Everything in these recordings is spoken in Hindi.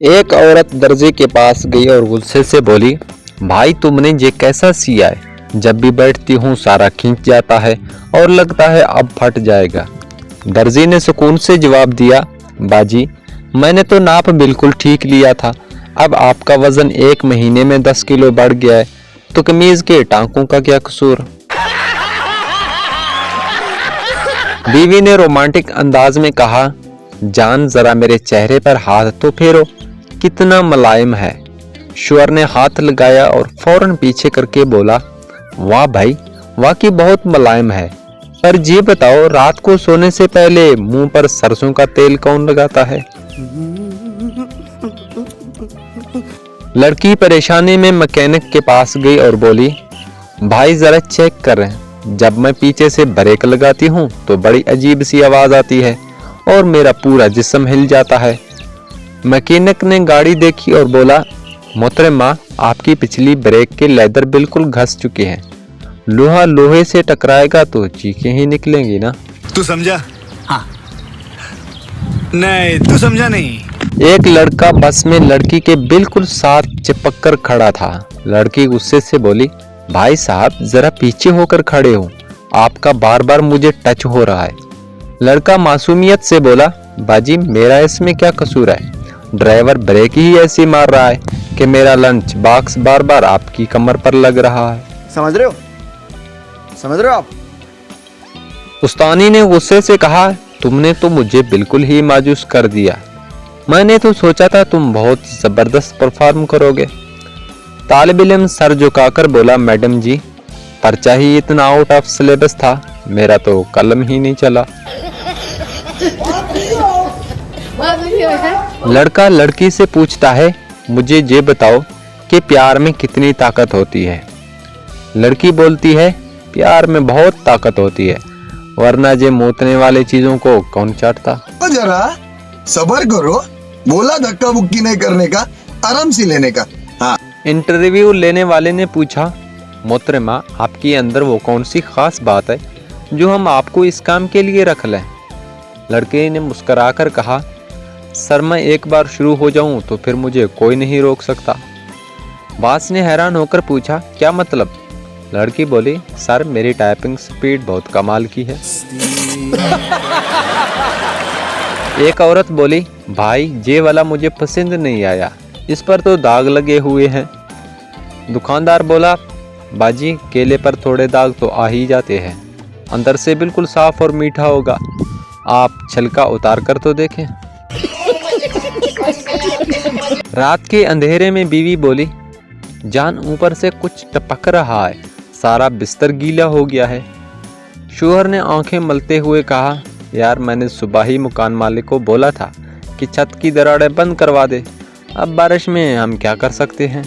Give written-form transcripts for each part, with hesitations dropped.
एक औरत दर्जी के पास गई और गुस्से से बोली, भाई तुमने ये कैसा सिया है? जब भी बैठती हूँ सारा खींच जाता है और लगता है अब फट जाएगा। दर्जी ने सुकून से जवाब दिया, बाजी मैंने तो नाप बिल्कुल ठीक लिया था। अब आपका वजन 1 महीने में 10 किलो बढ़ गया है, तो कमीज के टांकों का क्या कसूर? बीवी ने रोमांटिक अंदाज में कहा, जान जरा मेरे चेहरे पर हाथ तो फेरो, कितना मुलायम है। शोहर ने हाथ लगाया और फौरन पीछे करके बोला, वाह भाई वाकई बहुत मुलायम है। पर ये बताओ रात को सोने से पहले मुंह पर सरसों का तेल कौन लगाता है? लड़की परेशानी में मैकेनिक के पास गई और बोली, भाई जरा चेक कर रहे हैं, जब मैं पीछे से ब्रेक लगाती हूँ तो बड़ी अजीब सी आवाज आती है और मेरा पूरा जिस्म हिल जाता है। मैकेनिक ने गाड़ी देखी और बोला, मोहतरमा आपकी पिछली ब्रेक के लेदर बिल्कुल घस चुके हैं, लोहा लोहे से टकराएगा तो चीखें ही निकलेंगी ना। तू समझा? हाँ। नहीं तू समझा नहीं। एक लड़का बस में लड़की के बिल्कुल साथ चिपक कर खड़ा था। लड़की गुस्से से बोली, भाई साहब जरा पीछे होकर खड़े हो, आपका बार बार मुझे टच हो रहा है। लड़का मासूमियत से बोला, बाजी मेरा इसमें क्या कसूर है? ड्राइवर ब्रेक ही ऐसी मार रहा है कि मेरा लंच बॉक्स बार बार आपकी कमर पर लग रहा है। समझ रहे हो आप? उस्तानी ने गुस्से से कहा, तुमने तो मुझे बिल्कुल ही मायूस कर दिया। मैंने तो सोचा था तुम बहुत जबरदस्त परफॉर्म करोगे। तालिब इल्म सर झुकाकर बोला, मैडम जी पर्चा ही इतना आउट ऑफ सिलेबस था, मेरा तो कलम ही नहीं चला। लड़का लड़की से पूछता है, मुझे ये बताओ कि प्यार में कितनी ताकत होती है? लड़की बोलती है, प्यार में बहुत ताकत होती है, वरना ये मूतने वाले चीजों को कौन चाटता? जरा सबर करो, बोला धक्का बुक्की नहीं करने का, आराम से लेने का। हाँ। इंटरव्यू लेने वाले ने पूछा, मोहतरमा आपके अंदर वो कौन सी खास बात है जो हम आपको इस काम के लिए रख लें? लड़के ने मुस्कुराकर कहा, सर मैं एक बार शुरू हो जाऊं तो फिर मुझे कोई नहीं रोक सकता। बास ने हैरान होकर पूछा, क्या मतलब? लड़की बोली, सर मेरी टाइपिंग स्पीड बहुत कमाल की है। एक औरत बोली, भाई ये वाला मुझे पसंद नहीं आया, इस पर तो दाग लगे हुए हैं। दुकानदार बोला, बाजी केले पर थोड़े दाग तो आ ही जाते हैं, अंदर से बिल्कुल साफ और मीठा होगा, आप छिलका उतार कर तो देखें। रात के अंधेरे में बीवी बोली, जान ऊपर से कुछ टपक रहा है, सारा बिस्तर गीला हो गया है। शोहर ने आंखें मलते हुए कहा, यार मैंने सुबह ही मकान मालिक को बोला था कि छत की दरारें बंद करवा दे, अब बारिश में हम क्या कर सकते हैं?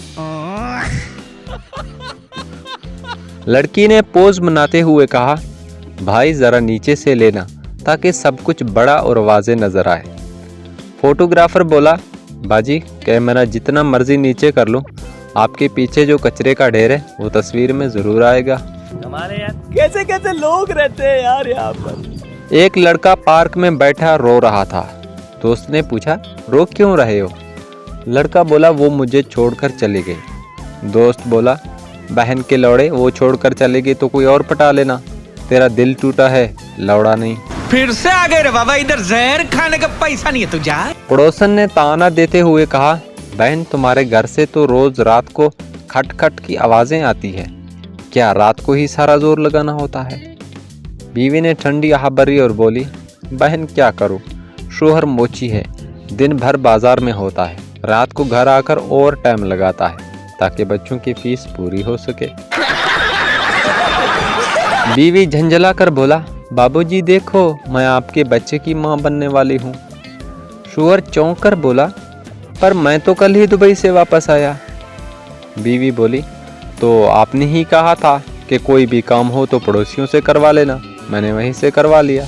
लड़की ने पोज बनाते हुए कहा, भाई जरा नीचे से लेना ताकि सब कुछ बड़ा और वाज़े नजर आए। फोटोग्राफर बोला, बाजी कैमरा जितना मर्जी नीचे कर लूं, आपके पीछे जो कचरे का ढेर है वो तस्वीर में जरूर आएगा। हमारे यार कैसे कैसे लोग रहते हैं यार यहाँ पर। एक लड़का पार्क में बैठा रो रहा था। दोस्त ने पूछा, रो क्यों रहे हो? लड़का बोला, वो मुझे छोड़कर चली गई। दोस्त बोला, बहन के लौड़े वो छोड़कर चले गई तो कोई और पटा लेना, तेरा दिल टूटा है लौड़ा नहीं। फिर से आ गए रे बाबा, इधर जहर खाने का पैसा नहीं है तुझा। पड़ोसन ने ताना देते हुए कहा, बहन तुम्हारे घर से तो रोज रात को खट खट की आवाजें आती है, क्या रात को ही सारा जोर लगाना होता है? बीवी ने ठंडी आह भरी और बोली, बहन क्या करूं, शोहर मोची है, दिन भर बाजार में होता है, रात को घर आकर ओवर टाइम लगाता है ताकि बच्चों की फीस पूरी हो सके। बीवी झंझला कर बोला, बाबूजी देखो मैं आपके बच्चे की मां बनने वाली हूँ। शोहर चौंक कर बोला, पर मैं तो कल ही दुबई से वापस आया। बीवी बोली, तो आपने ही कहा था कि कोई भी काम हो तो पड़ोसियों से करवा लेना, मैंने वहीं से करवा लिया।